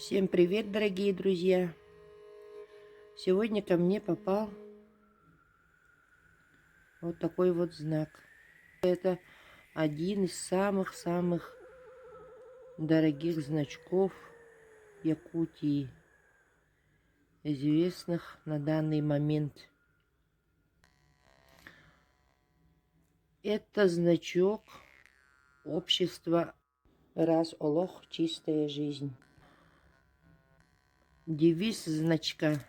Всем привет, дорогие друзья! Сегодня ко мне попал вот такой вот знак. Это один из самых-самых дорогих значков Якутии, известных на данный момент. Это значок общества Эрас Олох «Чистая жизнь». Девиз значка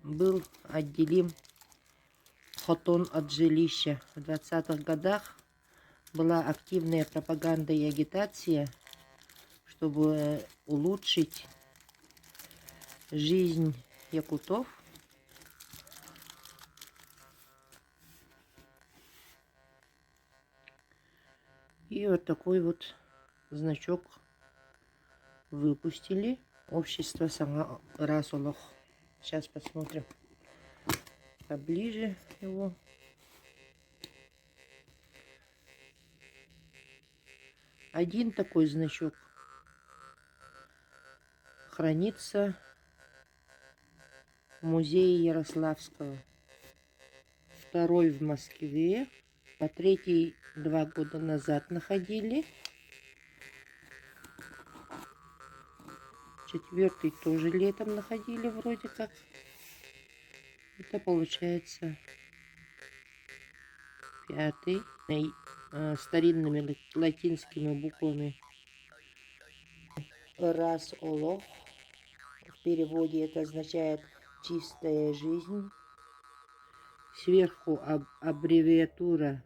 был «Отделим хотон от жилища». В 20-х годах была активная пропаганда и агитация, чтобы улучшить жизнь якутов. И вот такой вот значок выпустили. Общество Эрас Олох. Сейчас посмотрим поближе его. Один такой значок хранится в музее Ярославского. Второй в Москве. А третий 2 года назад находили. Четвертый тоже летом находили вроде как. Это получается 5-й. Старинными латинскими буквами. Эрас Олох. В переводе это означает «чистая жизнь». Сверху аббревиатура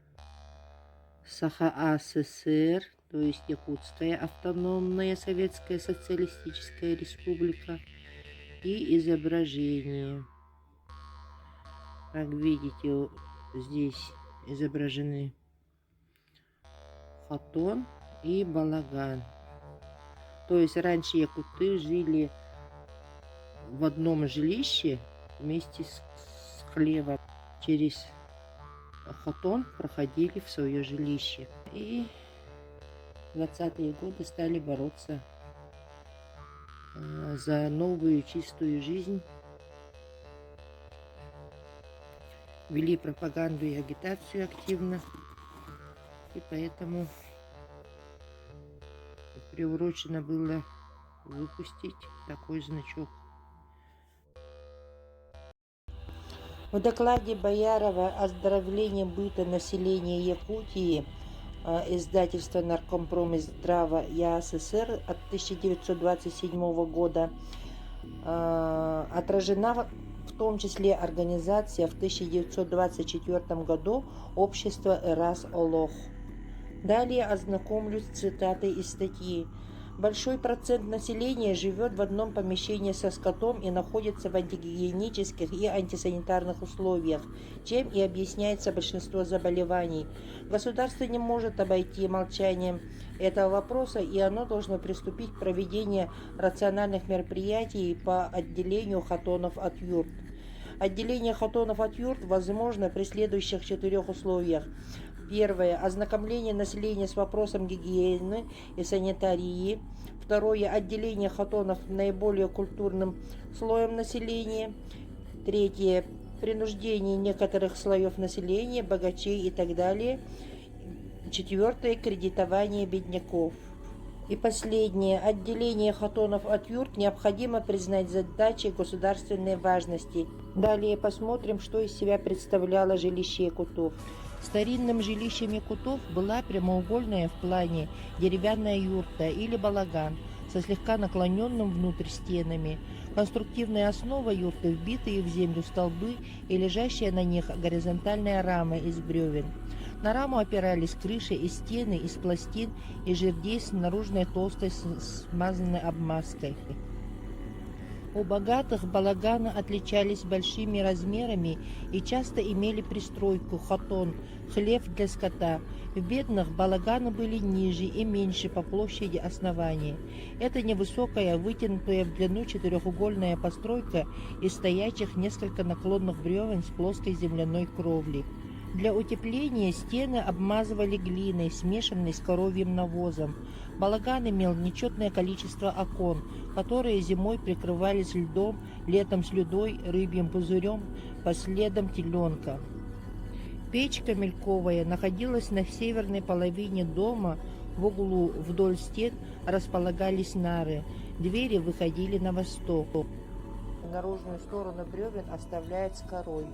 СХА-СССР, то есть Якутская автономная советская социалистическая республика. И изображение. Как видите, здесь изображены хотон и балаган. То есть раньше якуты жили в одном жилище вместе с хлевом. Через хотон проходили в свое жилище. И в 20-е годы стали бороться за новую чистую жизнь. Вели пропаганду и агитацию активно. И поэтому приурочено было выпустить такой значок. В докладе Боярова «Оздоровление быта населения Якутии» издательства Наркомпромизздрава ЯССР от 1927 года отражена в том числе организация в 1924 году общества Эрас Олох. Далее ознакомлюсь с цитатой из статьи. Большой процент населения живет в одном помещении со скотом и находится в антигигиенических и антисанитарных условиях, чем и объясняется большинство заболеваний. Государство не может обойти молчанием этого вопроса, и оно должно приступить к проведению рациональных мероприятий по отделению хотонов от юрт. Отделение хотонов от юрт возможно при следующих 4 условиях. Первое. Ознакомление населения с вопросом гигиены и санитарии. Второе. Отделение хотонов наиболее культурным слоем населения. Третье. Принуждение некоторых слоев населения, богачей и так далее. Четвертое. Кредитование бедняков. И последнее. Отделение хотонов от юрт необходимо признать задачей государственной важности. Далее посмотрим, что из себя представляло жилище якутов. Старинным жилищем якутов была прямоугольная в плане деревянная юрта или балаган со слегка наклоненным внутрь стенами. Конструктивная основа юрты — вбитые в землю столбы и лежащая на них горизонтальная рама из бревен. На раму опирались крыши и стены из пластин и жердей с наружной толстой смазанной обмазкой. У богатых балаганы отличались большими размерами и часто имели пристройку хотон, хлев для скота. В бедных балаганы были ниже и меньше по площади основания. Это невысокая, вытянутая в длину четырехугольная постройка из стоячих несколько наклонных бревен с плоской земляной кровлей. Для утепления стены обмазывали глиной, смешанной с коровьим навозом. Балаган имел нечетное количество окон, которые зимой прикрывались льдом, летом слюдой, рыбьим пузырем, по следам теленка. Печь камельковая находилась на северной половине дома. В углу вдоль стен располагались нары. Двери выходили на восток. Наружную сторону бревен оставляют с корой.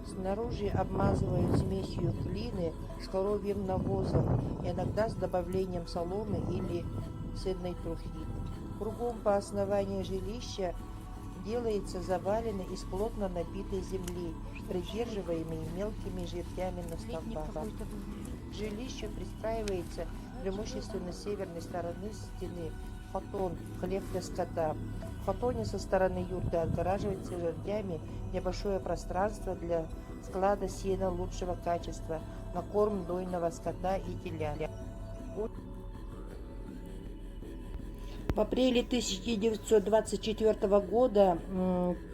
Снаружи обмазывают смесью глины с коровьим навозом, иногда с добавлением соломы или цельной трухи. Кругом по основанию жилища делается завалины из плотно набитой земли, придерживаемой мелкими жердями на столбах. К жилищу пристраивается преимущественно с северной стороны стены хатон, хлев для скота. В хатоне со стороны юрты отгораживается жердями небольшое пространство для склада сена лучшего качества на корм дойного скота и теля. В апреле 1924 года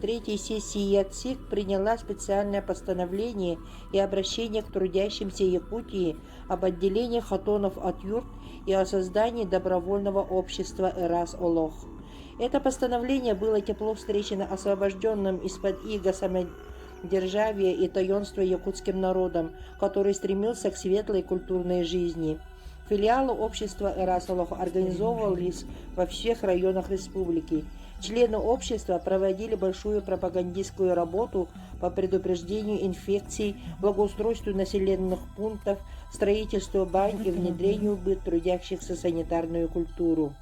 третьей сессии ЯЦИК приняла специальное постановление и обращение к трудящимся Якутии об отделении хатонов от юрт и о создании добровольного общества Эрас-Олох. Это постановление было тепло встречено освобожденным из-под ига самодержавия и таенства якутским народом, который стремился к светлой культурной жизни. Филиалы общества Эрас-Олох организовывались во всех районах республики. Члены общества проводили большую пропагандистскую работу по предупреждению инфекций, благоустройству населенных пунктов, строительству бань и внедрению в быт трудящихся санитарную культуру.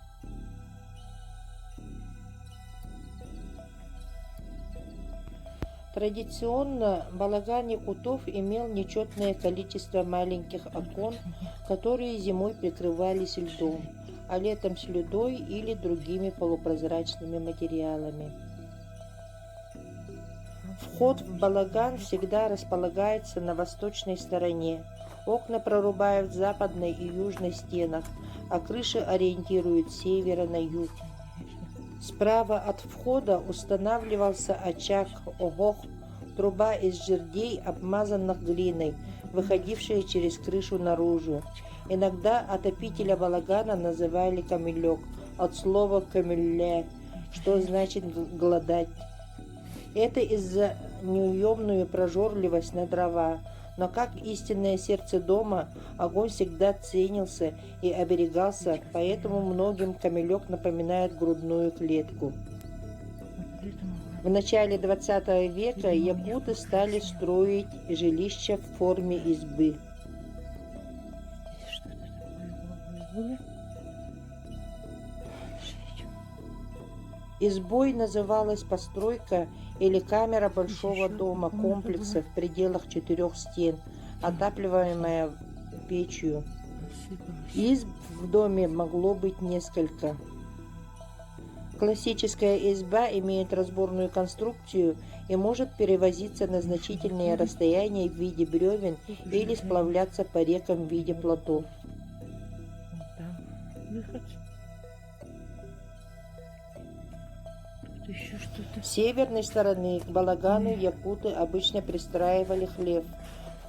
Традиционно балаган якутов имел нечетное количество маленьких окон, которые зимой прикрывались льдом, а летом слюдой или другими полупрозрачными материалами. Вход в балаган всегда располагается на восточной стороне. Окна прорубают в западной и южной стенах, а крыши ориентируют с севера на юг. Справа от входа устанавливался очаг огох, труба из жердей, обмазанных глиной, выходившая через крышу наружу. Иногда отопителя балагана называли камелек, от слова камелле, что значит голодать. Это из-за неуемную прожорливость на дрова, но как истинное сердце дома, огонь всегда ценился и оберегался, поэтому многим камелек напоминает грудную клетку. В начале 20 века якуты стали строить жилища в форме избы. Избой называлась постройка или камера большого дома, комплекса в пределах 4 стен, отапливаемая печью. Изб в доме могло быть несколько. Классическая изба имеет разборную конструкцию и может перевозиться на значительные расстояния в виде бревен или сплавляться по рекам в виде плотов. С северной стороны к балагану якуты обычно пристраивали хлев.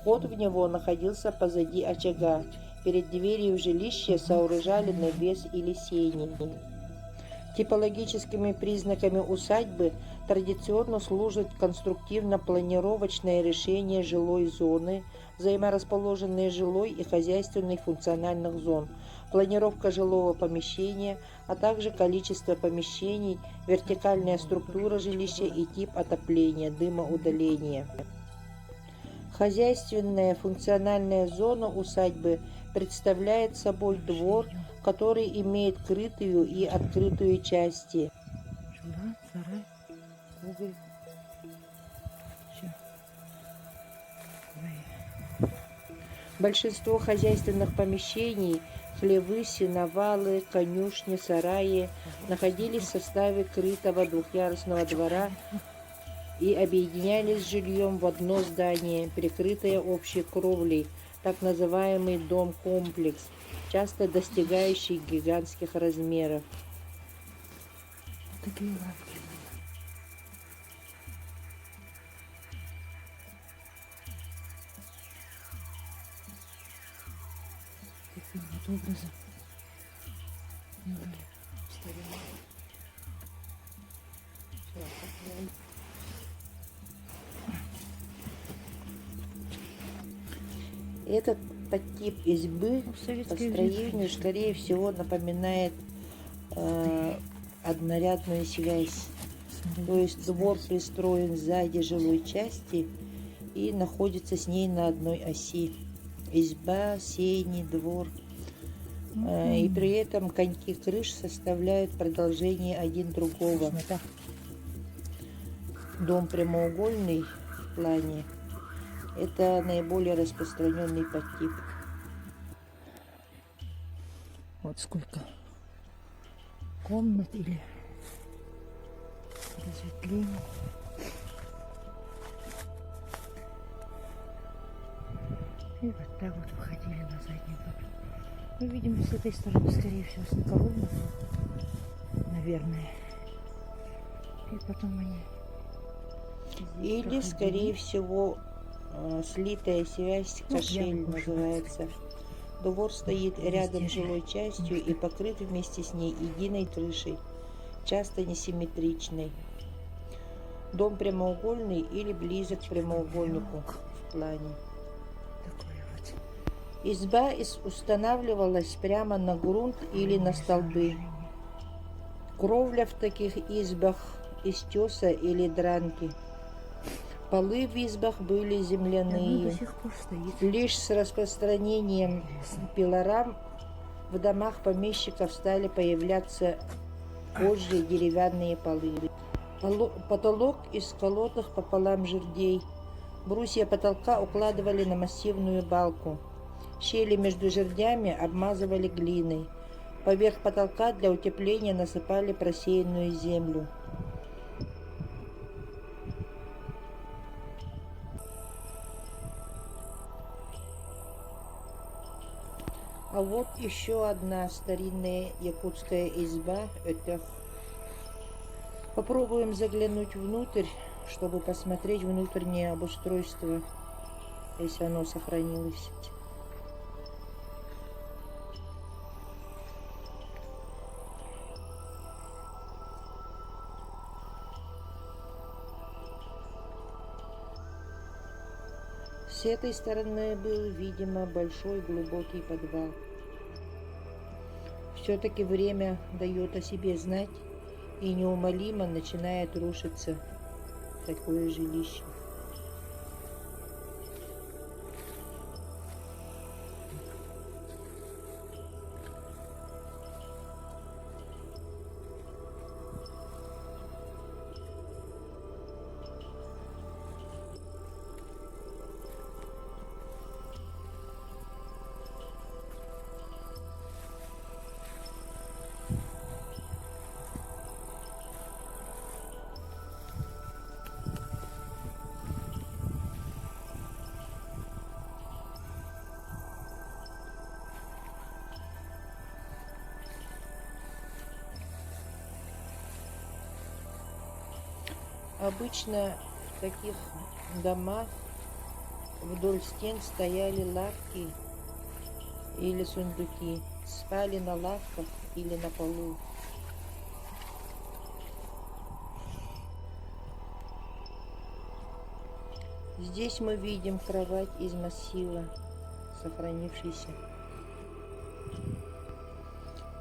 Вход в него находился позади очага. Перед дверью в жилище сооружали навес или сени. Типологическими признаками усадьбы традиционно служат конструктивно-планировочное решение жилой зоны, взаиморасположенные жилой и хозяйственной функциональных зон, планировка жилого помещения, а также количество помещений, вертикальная структура жилища и тип отопления, дымоудаления. Хозяйственная функциональная зона усадьбы представляет собой двор, который имеет крытую и открытую части. Большинство хозяйственных помещений, хлевы, сеновалы, конюшни, сараи находились в составе крытого двухъярусного двора и объединялись с жильем в одно здание, прикрытое общей кровлей, так называемый дом-комплекс, часто достигающий гигантских размеров. таким вот образом делали в старину. Сейчас откроем. Этот подтип избы Ну, по советское строению, время, скорее всего, напоминает однорядную связь. То есть двор пристроен сзади жилой части и находится с ней на одной оси. Изба, сени, двор. И при этом коньки крыш составляют продолжение один другого. Вкуснота. Дом прямоугольный в плане – это наиболее распространенный подтип. Вот сколько комнат или разветвлений. И вот так вот выходили на задний двор. Мы видим с этой стороны, скорее всего, снеговую, наверное. И потом они здесь Или, проходили. скорее всего, слитая связь, Ну, кошель я больше называется. Двор стоит Здесь рядом с дерево. жилой частью и покрыт вместе с ней единой крышей, часто несимметричной. Дом прямоугольный или близок к прямоугольнику в плане. Такое вот. Изба устанавливалась прямо на грунт или на столбы. Кровля в таких избах из теса или дранки. Полы в избах были Оно до земляные. сих пор стоит. Лишь с распространением Интересно. пилорам в домах помещиков стали появляться позже деревянные полы. Потолок из сколотых пополам жердей. Брусья потолка укладывали на массивную балку. Щели между жердями обмазывали глиной. Поверх потолка для утепления насыпали просеянную землю. А вот еще одна старинная якутская изба. Это попробуем заглянуть внутрь, чтобы посмотреть внутреннее обустройство, если оно сохранилось. С этой стороны был, видимо, большой глубокий подвал. Все-таки время дает о себе знать, и неумолимо начинает рушиться такое жилище. Обычно в таких домах вдоль стен стояли лавки или сундуки, спали на лавках или на полу. Здесь мы видим кровать из массива, сохранившийся.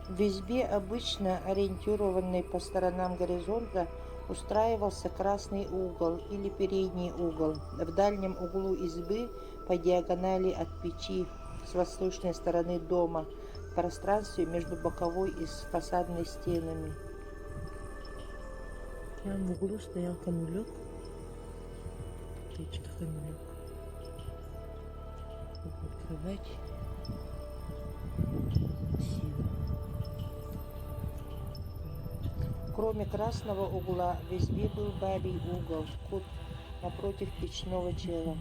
В избе, обычно ориентированной по сторонам горизонта, устраивался красный угол или передний угол. В дальнем углу избы по диагонали от печи с восточной стороны дома, в пространстве между боковой и фасадной стенами. Там в углу стоял камулек. Печка камулек. Вот кровать. Красиво. Кроме красного угла, в избе был бабий угол, кут напротив печного чела.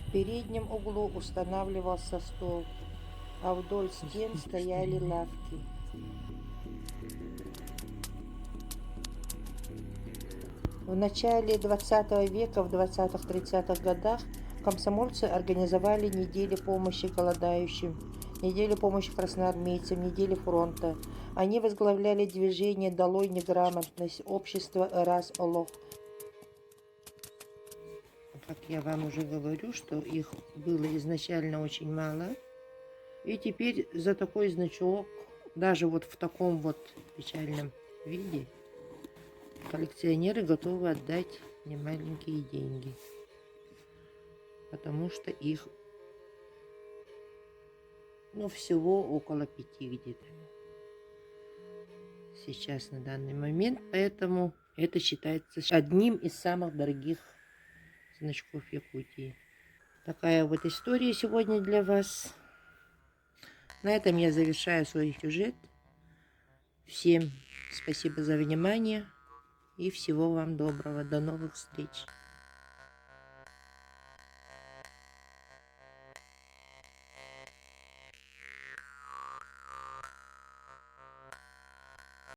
В переднем углу устанавливался стол, а вдоль стен стояли лавки. В начале 20 века, в 20-30-х годах, комсомольцы организовали недели помощи голодающим. недели помощи красноармейцам, недели фронта. Они возглавляли движение «Долой неграмотность», общество «Эрас Олох». Как я вам уже говорю, что их было изначально очень мало. И теперь за такой значок, даже вот в таком вот печальном виде, коллекционеры готовы отдать немаленькие деньги. Потому что их, ну, всего около 5 где-то сейчас на данный момент. Поэтому это считается одним из самых дорогих значков Якутии. Такая вот история сегодня для вас. На этом я завершаю свой сюжет. Всем спасибо за внимание и всего вам доброго. До новых встреч.